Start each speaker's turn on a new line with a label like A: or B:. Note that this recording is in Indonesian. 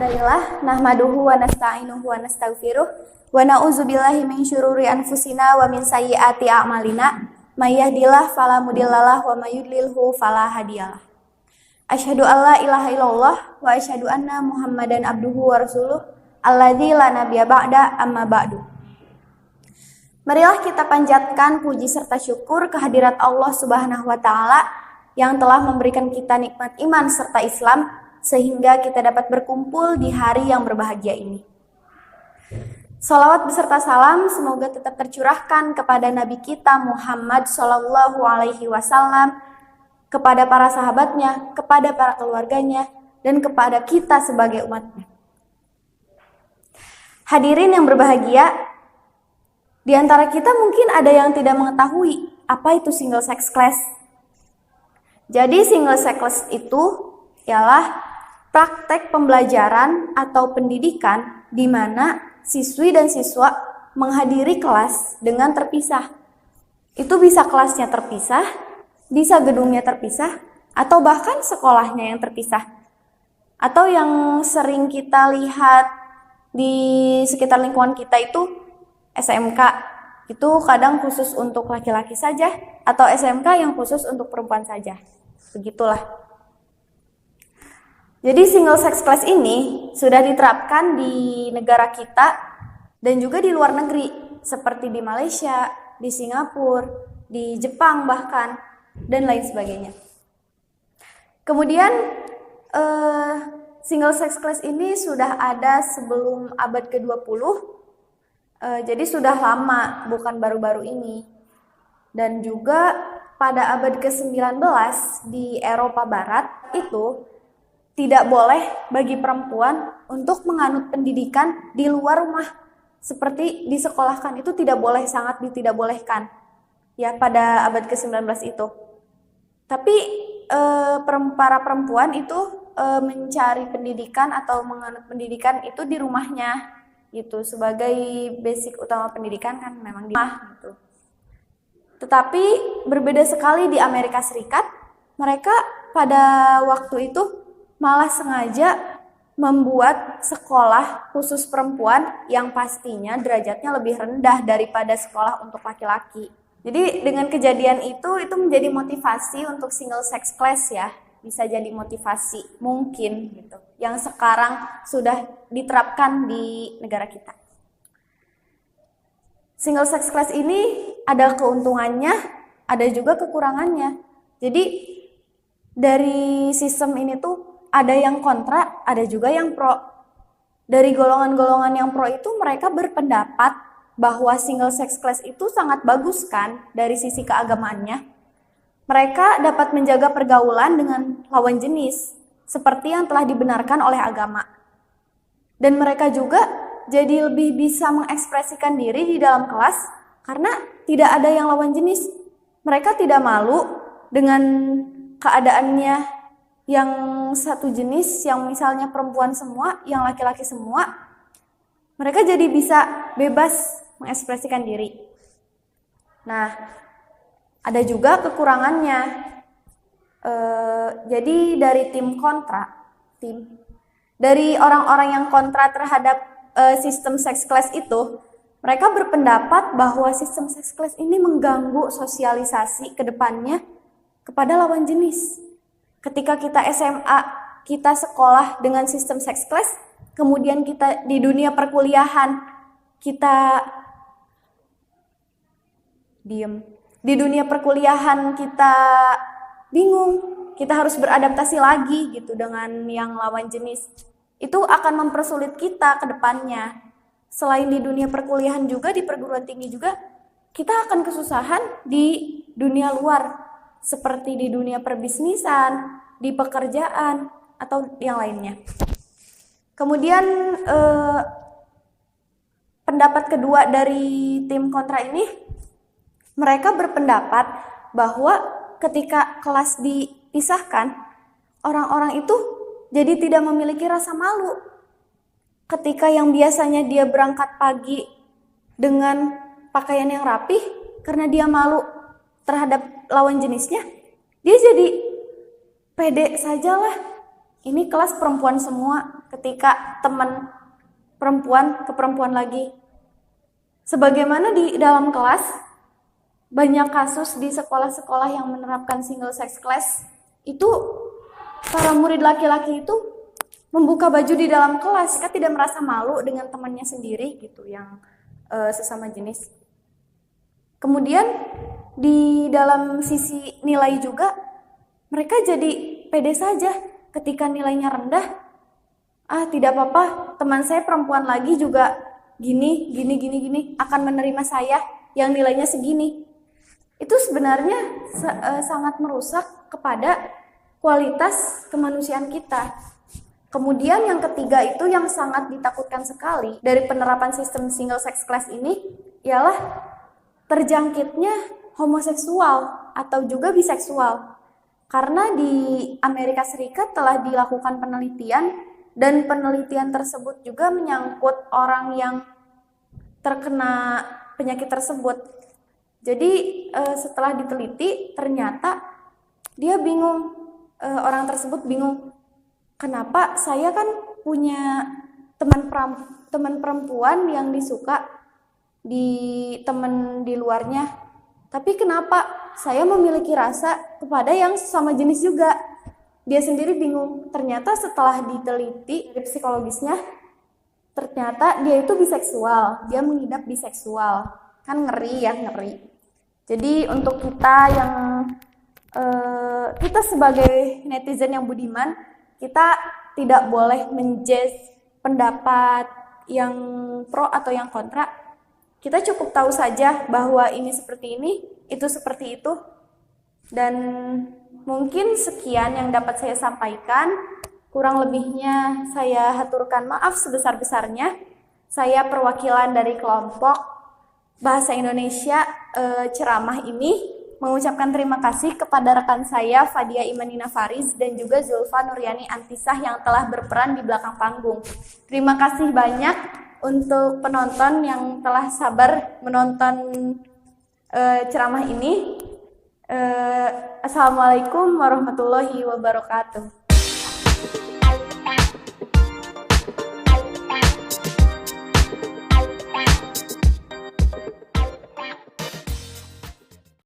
A: Alhamdulillah, nahmaduhu wa nasta'inuhu wa nastaghfiruh wa na'udzubillahi min syururi anfusina wa min sayyiati a'malina may yahdihillahu fala mudhillalah wa may yudlilhu fala hadiyalah. Asyhadu alla ilaha illallah wa asyhadu anna Muhammadan abduhu wa rasuluh alladzi la nabiyya ba'da amma ba'du. Marilah kita panjatkan puji serta syukur kehadirat Allah Subhanahu wa taala yang telah memberikan kita nikmat iman serta Islam sehingga kita dapat berkumpul di hari yang berbahagia ini. Salawat beserta salam semoga tetap tercurahkan kepada Nabi kita Muhammad Sallallahu Alaihi Wasallam, kepada para sahabatnya, kepada para keluarganya, dan kepada kita sebagai umatnya. Hadirin yang berbahagia, di antara kita mungkin ada yang tidak mengetahui apa itu single sex class. Jadi single sex class itu ialah praktek pembelajaran atau pendidikan di mana siswi dan siswa menghadiri kelas dengan terpisah. Itu bisa kelasnya terpisah, bisa gedungnya terpisah, atau bahkan sekolahnya yang terpisah. Atau yang sering kita lihat di sekitar lingkungan kita itu SMK. Itu kadang khusus untuk laki-laki saja, atau SMK yang khusus untuk perempuan saja. Begitulah. Jadi single sex class ini sudah diterapkan di negara kita dan juga di luar negeri seperti di Malaysia, di Singapura, di Jepang bahkan, dan lain sebagainya. Kemudian single sex class ini sudah ada sebelum abad ke-20, jadi sudah lama, bukan baru-baru ini. Dan juga pada abad ke-19 di Eropa Barat itu tidak boleh bagi perempuan untuk menganut pendidikan di luar rumah. Seperti disekolahkan itu tidak boleh, sangat tidak bolehkan. Ya, pada abad ke-19 itu. Tapi para perempuan itu mencari pendidikan atau menganut pendidikan itu di rumahnya. Gitu, sebagai basic utama pendidikan kan memang di rumah gitu. Tetapi berbeda sekali di Amerika Serikat. Mereka pada waktu itu malah sengaja membuat sekolah khusus perempuan yang pastinya derajatnya lebih rendah daripada sekolah untuk laki-laki. Jadi dengan kejadian itu menjadi motivasi untuk single sex class ya. Bisa jadi motivasi mungkin gitu. Yang sekarang sudah diterapkan di negara kita. Single sex class ini ada keuntungannya, ada juga kekurangannya. Jadi dari sistem ini tuh ada yang kontra, ada juga yang pro. Dari golongan-golongan yang pro itu mereka berpendapat bahwa single sex class itu sangat bagus kan dari sisi keagamaannya. Mereka dapat menjaga pergaulan dengan lawan jenis seperti yang telah dibenarkan oleh agama. Dan mereka juga jadi lebih bisa mengekspresikan diri di dalam kelas karena tidak ada yang lawan jenis. Mereka tidak malu dengan keadaannya yang satu jenis, yang misalnya perempuan semua, yang laki-laki semua, mereka jadi bisa bebas mengekspresikan diri. Nah, ada juga kekurangannya. Jadi dari dari orang-orang yang kontra terhadap sistem sex class itu, mereka berpendapat bahwa sistem sex class ini mengganggu sosialisasi ke depannya kepada lawan jenis. Ketika kita SMA, kita sekolah dengan sistem sex class, kemudian kita di dunia perkuliahan, kita Di dunia perkuliahan kita bingung, kita harus beradaptasi lagi gitu dengan yang lawan jenis. Itu akan mempersulit kita ke depannya. Selain di dunia perkuliahan juga, di perguruan tinggi juga, kita akan kesusahan di dunia luar. Seperti di dunia perbisnisan, di pekerjaan, atau yang lainnya. Kemudian pendapat kedua dari tim kontra ini, mereka berpendapat bahwa ketika kelas dipisahkan, orang-orang itu jadi tidak memiliki rasa malu. Ketika yang biasanya dia berangkat pagi dengan pakaian yang rapih, karena dia malu terhadap lawan jenisnya, dia jadi pede sajalah. Ini kelas perempuan semua, ketika teman perempuan ke perempuan lagi. Sebagaimana di dalam kelas, banyak kasus di sekolah-sekolah yang menerapkan single sex class, itu para murid laki-laki itu membuka baju di dalam kelas. Mereka tidak merasa malu dengan temannya sendiri gitu yang sesama jenis. Kemudian di dalam sisi nilai juga, mereka jadi pede saja ketika nilainya rendah. Tidak apa-apa, teman saya perempuan lagi juga gini, akan menerima saya yang nilainya segini. Itu sebenarnya sangat merusak kepada kualitas kemanusiaan kita. Kemudian yang ketiga itu yang sangat ditakutkan sekali dari penerapan sistem single sex class ini ialah terjangkitnya homoseksual atau juga biseksual. Karena di Amerika Serikat telah dilakukan penelitian dan penelitian tersebut juga menyangkut orang yang terkena penyakit tersebut. Jadi setelah diteliti ternyata dia bingung, orang tersebut bingung, kenapa saya kan punya teman perempuan yang disuka di teman di luarnya, tapi kenapa saya memiliki rasa kepada yang sesama jenis juga. Dia sendiri bingung. Ternyata setelah diteliti dari psikologisnya, ternyata dia itu biseksual, dia mengidap biseksual. Kan ngeri ya, ngeri. Jadi untuk kita yang kita sebagai netizen yang budiman, kita tidak boleh menjudge pendapat yang pro atau yang kontra. Kita cukup tahu saja bahwa ini seperti ini, itu seperti itu. Dan mungkin sekian yang dapat saya sampaikan. Kurang lebihnya saya haturkan maaf sebesar-besarnya. Saya perwakilan dari kelompok Bahasa Indonesia Ceramah ini mengucapkan terima kasih kepada rekan saya Fadia Imanina Fariz dan juga Zulfa Nuryani Antisah yang telah berperan di belakang panggung. Terima kasih banyak untuk penonton yang telah sabar menonton ceramah ini. Assalamualaikum warahmatullahi wabarakatuh.